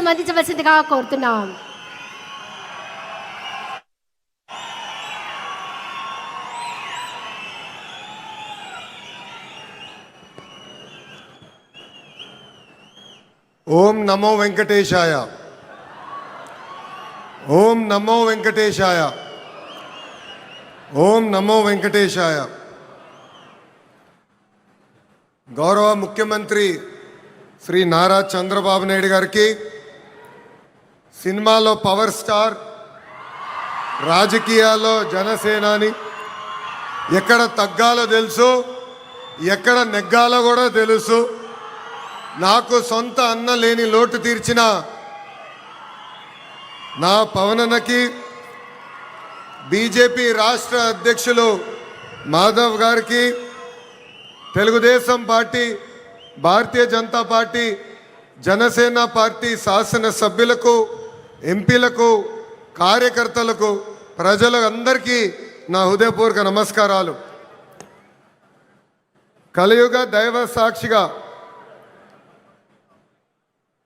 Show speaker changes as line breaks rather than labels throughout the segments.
సందేశం అందించవలసిందిగా కోరుతున్నాం.
ఓం నమో వెంకటేశాయ. ఓం నమో వెంకటేశాయ. ఓం నమో వెంకటేశాయ. గౌరవ ముఖ్యమంత్రి శ్రీ నారా చంద్రబాబు నాయుడు గారికి, సినిమాలో పవర్ స్టార్, రాజకీయాల్లో జనసేనాని, ఎక్కడ తగ్గాలో తెలుసు, ఎక్కడ నెగ్గాలో కూడా తెలుసు. నాకు సొంత అన్న లేని లోటు తీర్చిన నా పవనన్నకి, బీజేపీ రాష్ట్ర అధ్యక్షులు మాధవ్ గారికి, Telugu Desam party, Bharatiya Janata party, Janasena party శాసనసభ్యులకు, ఎంపీలకు, కార్యకర్తలకు, ప్రజలందరికీ నా హృదయపూర్వక నమస్కారాలు. కలియుగ దైవ సాక్షిగా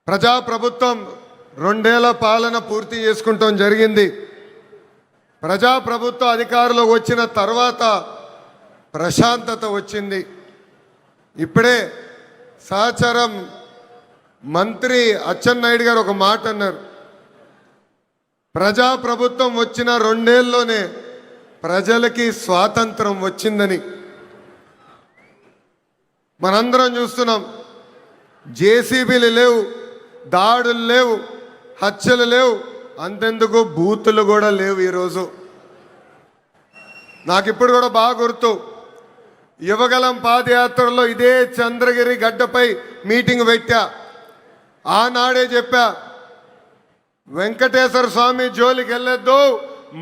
ప్రజాప్రభుత్వం 2 ఏళ్ల పాలన పూర్తి చేసుకుంటాం జరిగింది. ప్రజాప్రభుత్వ అధికారంలోకి వచ్చిన తర్వాత ప్రశాంతత వచ్చింది. ఇప్పుడే సహచరం మంత్రి అచ్చెన్నాయుడు గారు ఒక మాట అన్నారు. ప్రజాప్రభుత్వం వచ్చిన 2 ఏళ్లలోనే ప్రజలకి స్వాతంత్రం వచ్చిందని. మనందరం చూస్తున్నాం. జేసీబీలు లేవు, దాడులు లేవు, హత్యలు లేవు, అంతెందుకు బూతులు కూడా లేవు. ఈరోజు నాకు ఇప్పుడు కూడా బాగా గుర్తు, యువగలం పాదయాత్రలో ఇదే చంద్రగిరి గడ్డపై మీటింగ్ పెట్టా. ఆనాడే చెప్పా, వెంకటేశ్వర స్వామి జోలికి వెళ్ళొద్దు,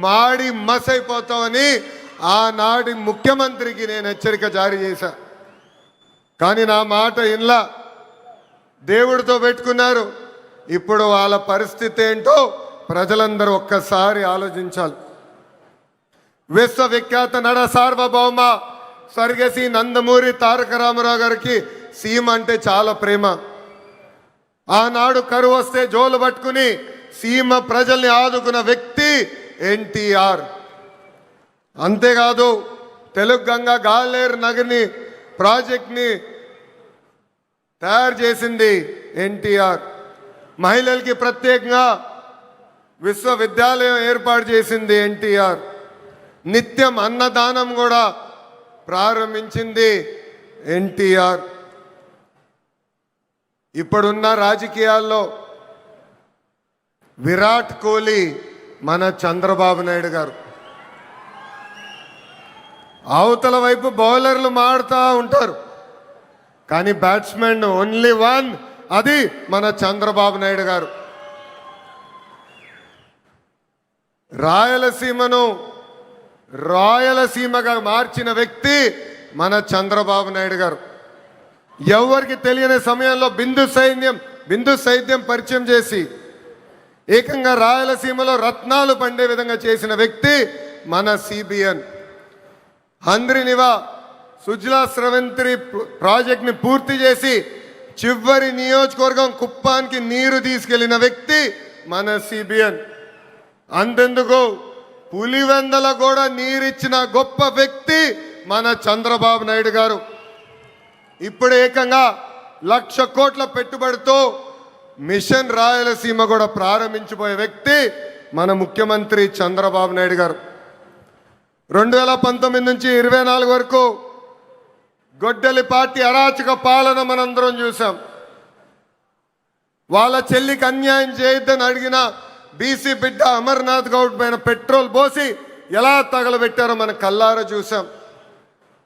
మాడి మసైపోతామని ఆనాటి ముఖ్యమంత్రికి నేను హెచ్చరిక జారీ చేశా. కానీ నా మాట ఇన్లా, దేవుడితో పెట్టుకున్నారు. ఇప్పుడు వాళ్ళ పరిస్థితి ఏంటో ప్రజలందరూ ఒక్కసారి ఆలోచించాలి. విశ్వవిఖ్యాత నడ సార్వభౌమ స్వర్గశ్రీ నందమూరి తారక రామారావు గారికి సీమ అంటే చాలా ప్రేమ. ఆనాడు కరువు వస్తే జోలు పట్టుకుని సీమ ప్రజల్ని ఆదుకున్న వ్యక్తి ఎన్టీఆర్. అంతేకాదు, తెలుగు గంగా గాలేరు నగర్ని ప్రాజెక్ట్ని తయారు చేసింది ఎన్టీఆర్. మహిళలకి ప్రత్యేకంగా విశ్వవిద్యాలయం ఏర్పాటు చేసింది ఎన్టీఆర్. నిత్యం అన్నదానం కూడా ప్రారంభించింది ఎన్టీఆర్. ఇప్పుడున్న రాజకీయాల్లో విరాట్ కోహ్లీ మన చంద్రబాబు నాయుడు గారు. అవతల వైపు బౌలర్లు మాడుతూ ఉంటారు, కానీ బ్యాట్స్మెన్ ఓన్లీ వన్, అది మన చంద్రబాబు నాయుడు గారు. రాయలసీమను రాయలసీమగా మార్చిన వ్యక్తి మన చంద్రబాబు నాయుడు గారు. ఎవరికి తెలియని సమయంలో బిందు సైద్యం పరిచయం చేసి ఏకంగా రాయలసీమలో రత్నాలు పండే విధంగా చేసిన వ్యక్తి మన సిబిఎన్. హంద్రినివా సుజలా స్రవంతి ప్రాజెక్ట్ని పూర్తి చేసి చివరి నియోజకవర్గం కుప్పానికి నీరు తీసుకెళ్లిన వ్యక్తి మన సిబిఎన్. అంతెందుకు, పులివెందల కూడా నీరిచ్చిన గొప్ప వ్యక్తి మన చంద్రబాబు నాయుడు గారు. ఇప్పుడు ఏకంగా 1,00,000 కోట్ల పెట్టుబడితో మిషన్ రాయలసీమ కూడా ప్రారంభించబోయే వ్యక్తి మన ముఖ్యమంత్రి చంద్రబాబు నాయుడు గారు. 2019 నుంచి 24 వరకు గొడ్డలి పార్టీ అరాచక పాలన మనందరం చూసాం. వాళ్ళ చెల్లికి అన్యాయం చేయొద్దని అడిగిన బీసీ బిడ్డ అమర్నాథ్ గౌడ్ పైన పెట్రోల్ పోసి ఎలా తగలబెట్టారో మన కల్లారా చూసాం.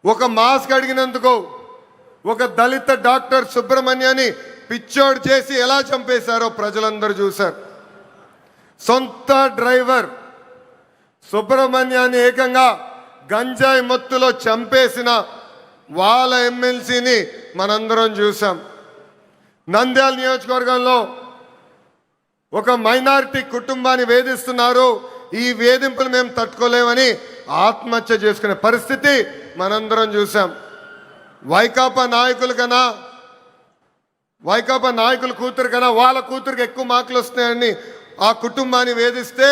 ఒక మాస్క్ అడిగినందుకు ఒక దళిత డాక్టర్ సుబ్రహ్మణ్యాన్ని పిచ్చోడు చేసి ఎలా చంపేశారో ప్రజలందరూ చూశారు. సొంత డ్రైవర్ సుబ్రహ్మణ్యాన్ని ఏకంగా గంజాయి మత్తులో చంపేసిన వాళ్ళ ఎమ్మెల్సీని మనందరం చూసాం. నంద్యాల నియోజకవర్గంలో ఒక మైనారిటీ కుటుంబాన్ని వేధిస్తున్నారు, ఈ వేధింపులు మేము తట్టుకోలేమని ఆత్మహత్య చేసుకునే పరిస్థితి మనందరం చూసాం. వైకాపా నాయకుల కన్నా వైకాపా నాయకుల కూతురు కన్నా వాళ్ళ కూతురికి ఎక్కువ మార్కులు వస్తున్నాయని ఆ కుటుంబాన్ని వేధిస్తే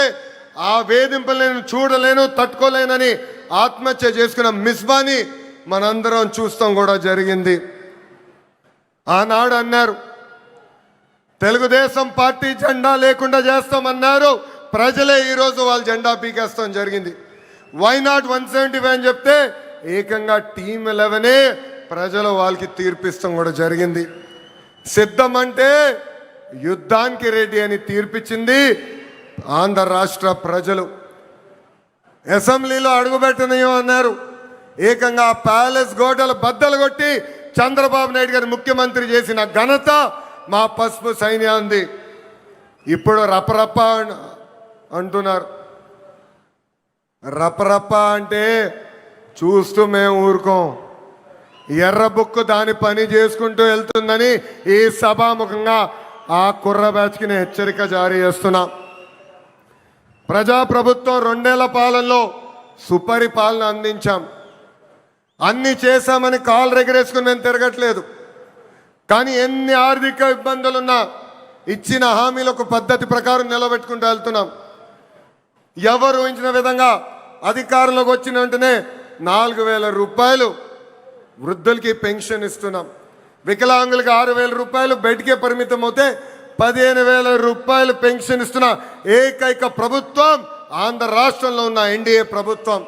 ఆ వేధింపులు నేను చూడలేను తట్టుకోలేనని ఆత్మహత్య చేసుకున్న మిస్బాని మనందరం చూస్తాం కూడా జరిగింది. ఆనాడు అన్నారు తెలుగుదేశం పార్టీ జెండా లేకుండా చేస్తామన్నారు, ప్రజలే ఈరోజు వాళ్ళ జెండా పీకేస్తాం జరిగింది. వై నాట్ 175 అని చెప్తే ఏకంగా టీమ్ 11 ప్రజలు వాళ్ళకి తీర్పిస్తాం కూడా జరిగింది. సిద్ధమంటే యుద్ధానికి రెడీ అని తీర్పిచ్చింది ఆంధ్ర రాష్ట్ర ప్రజలు. అసెంబ్లీలో అడుగుపెట్టనయో అన్నారు, ఏకంగా ప్యాలెస్ గోడలు బద్దలు కొట్టి చంద్రబాబు నాయుడు గారు ముఖ్యమంత్రి చేసిన ఘనత మా పసుపు సైన్యాన్ని. ఇప్పుడు రపరప అంటున్నారు. రపరప అంటే చూస్తూ మేము ఊరుకోం. ఎర్ర బుక్కు దాని పని చేసుకుంటూ వెళ్తుందని ఈ సభాముఖంగా ఆ కుర్ర బ్యాచ్కి నేను హెచ్చరిక జారీ చేస్తున్నా. ప్రజాప్రభుత్వం 2 ఏళ్ల పాలనలో సుపరిపాలన అందించాం. అన్ని చేశామని కాలు రెగరేసుకుని మేము తిరగట్లేదు. కానీ ఎన్ని ఆర్థిక ఇబ్బందులున్నా ఇచ్చిన హామీలకు పద్ధతి ప్రకారం నిలబెట్టుకుంటూ వెళ్తున్నాం. ఎవరు ఊహించిన విధంగా అధికారంలోకి వచ్చిన వెంటనే 4,000 రూపాయలు వృద్ధులకి పెన్షన్ ఇస్తున్నాం. వికలాంగులకి 6,000 రూపాయలు బయటికే పరిమితం అవుతే 15,000 రూపాయలు పెన్షన్ ఇస్తున్న ఏకైక ప్రభుత్వం ఆంధ్ర రాష్ట్రంలో ఉన్న ఎన్డీఏ ప్రభుత్వం.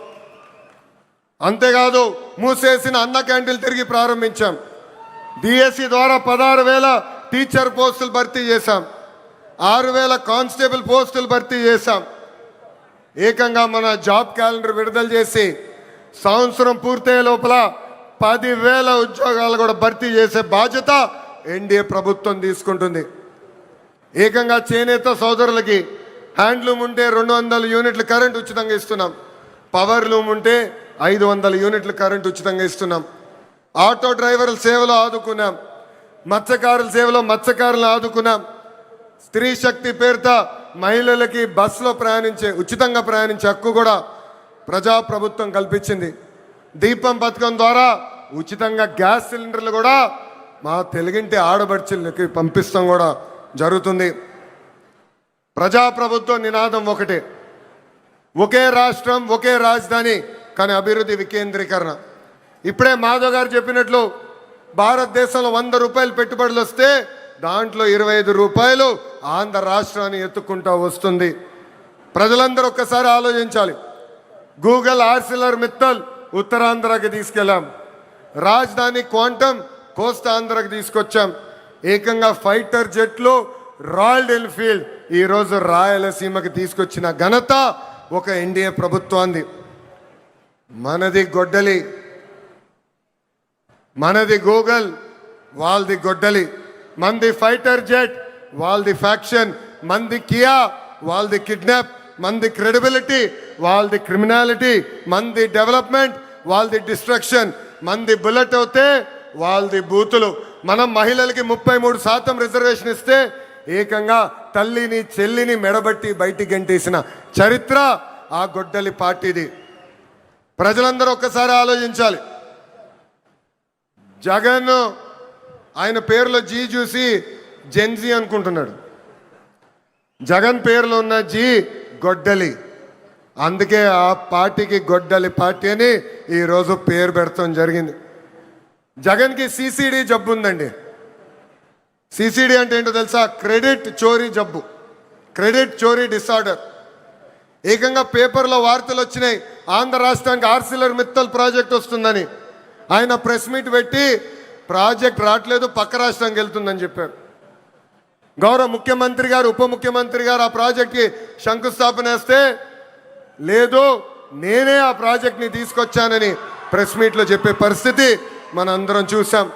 అంతేకాదు మూసేసిన అన్న క్యాంటీన్లు తిరిగి ప్రారంభించాం. డిఎస్సి ద్వారా 16,000 టీచర్ పోస్టులు భర్తీ చేశాం. 6,000 కానిస్టేబుల్ పోస్టులు భర్తీ చేశాం. ఏకంగా మన జాబ్ క్యాలెండర్ విడుదల చేసి సంవత్సరం పూర్తయ్యే లోపల 10,000 ఉద్యోగాలు కూడా భర్తీ చేసే బాధ్యత ఎన్డీఏ ప్రభుత్వం తీసుకుంటుంది. ఏకంగా చేనేత సోదరులకి హ్యాండ్లూమ్ ఉంటే 200 యూనిట్ల కరెంట్ ఉచితంగా ఇస్తున్నాం. పవర్ లూమ్ ఉంటే 500 యూనిట్ల కరెంట్ ఉచితంగా ఇస్తున్నాం. ఆటో డ్రైవర్ల సేవలో ఆదుకున్నాం. మత్స్యకారుల సేవలో మత్స్యకారులను ఆదుకున్నాం. స్త్రీ శక్తి పేరుతో మహిళలకి బస్సులో ఉచితంగా ప్రయాణించే హక్కు కూడా ప్రజాప్రభుత్వం కల్పించింది. దీపం పథకం ద్వారా ఉచితంగా గ్యాస్ సిలిండర్లు కూడా మా తెలుగింటి ఆడబడుచులకి పంపిస్తాం కూడా జరుగుతుంది. ప్రజాప్రభుత్వం నినాదం ఒకటే, ఒకే రాష్ట్రం ఒకే రాజధాని కానీ అభివృద్ధి వికేంద్రీకరణ. ఇప్పుడే మాధవ్ గారు చెప్పినట్లు భారతదేశంలో 100 రూపాయలు పెట్టుబడులు వస్తే దాంట్లో 25 రూపాయలు ఆంధ్ర రాష్ట్రాన్ని ఎత్తుకుంటూ వస్తుంది. ప్రజలందరూ ఒక్కసారి ఆలోచించాలి. గూగుల్ ఆర్సిలర్ మిత్తల్ ఉత్తరాంధ్రకి తీసుకెళ్ళాం. రాజధాని క్వాంటమ్ కోస్తా ఆంధ్రకి తీసుకొచ్చాం. ఏకంగా ఫైటర్ జెట్లు రాయల్ ఎన్ఫీల్డ్ ఈరోజు రాయలసీమకి తీసుకొచ్చిన ఘనత ఒక ఎన్డీఏ ప్రభుత్వాన్ని. మనది గొడ్డలి, మనది గూగుల్, వాళ్ళది గొడ్డలి. మంది ఫైటర్ జెట్, వాళ్ళది ఫ్యాక్షన్. మంది కియా, వాళ్ళది కిడ్నాప్. మంది క్రెడిబిలిటీ, వాళ్ళది క్రిమినాలిటీ. మంది డెవలప్మెంట్, వాళ్ళది డిస్ట్రక్షన్. మంది బుల్లెట్ అవుతే వాళ్ళది బూతులు. మనం మహిళలకి 33% రిజర్వేషన్ ఇస్తే ఏకంగా తల్లిని చెల్లిని మెడబట్టి బయటికి గంటేసిన చరిత్ర ఆ గొడ్డలి పార్టీది. ప్రజలందరూ ఒక్కసారి ఆలోచించాలి. జగన్ ఆయన పేరులో జీ చూసి జెన్జీ అనుకుంటున్నాడు. జగన్ పేరులో ఉన్న జీ గొడ్డలి. అందుకే ఆ పార్టీకి గొడ్డలి పార్టీ అని ఈరోజు పేరు పెడతాం జరిగింది. జగన్కి సిసిడి జబ్బు ఉందండి. సిసిడి అంటే ఏంటో తెలుసా? క్రెడిట్ చోరీ జబ్బు, క్రెడిట్ చోరీ డిసార్డర్. ఏకంగా పేపర్లో వార్తలు వచ్చినాయి, ఆంధ్ర రాష్ట్రానికి ఆర్సిలర్ మిత్తల్ ప్రాజెక్ట్ వస్తుందని. ఆయన ప్రెస్ మీట్ పెట్టి ప్రాజెక్ట్ రావట్లేదు, పక్క రాష్ట్రానికి వెళ్తుందని చెప్పారు. గౌరవ ముఖ్యమంత్రి గారు, ఉప ముఖ్యమంత్రి గారు ఆ ప్రాజెక్ట్కి శంకుస్థాపన వేస్తే లేదు నేనే ఆ ప్రాజెక్ట్ని తీసుకొచ్చానని ప్రెస్ మీట్లో చెప్పే పరిస్థితి మనందరం చూసాం.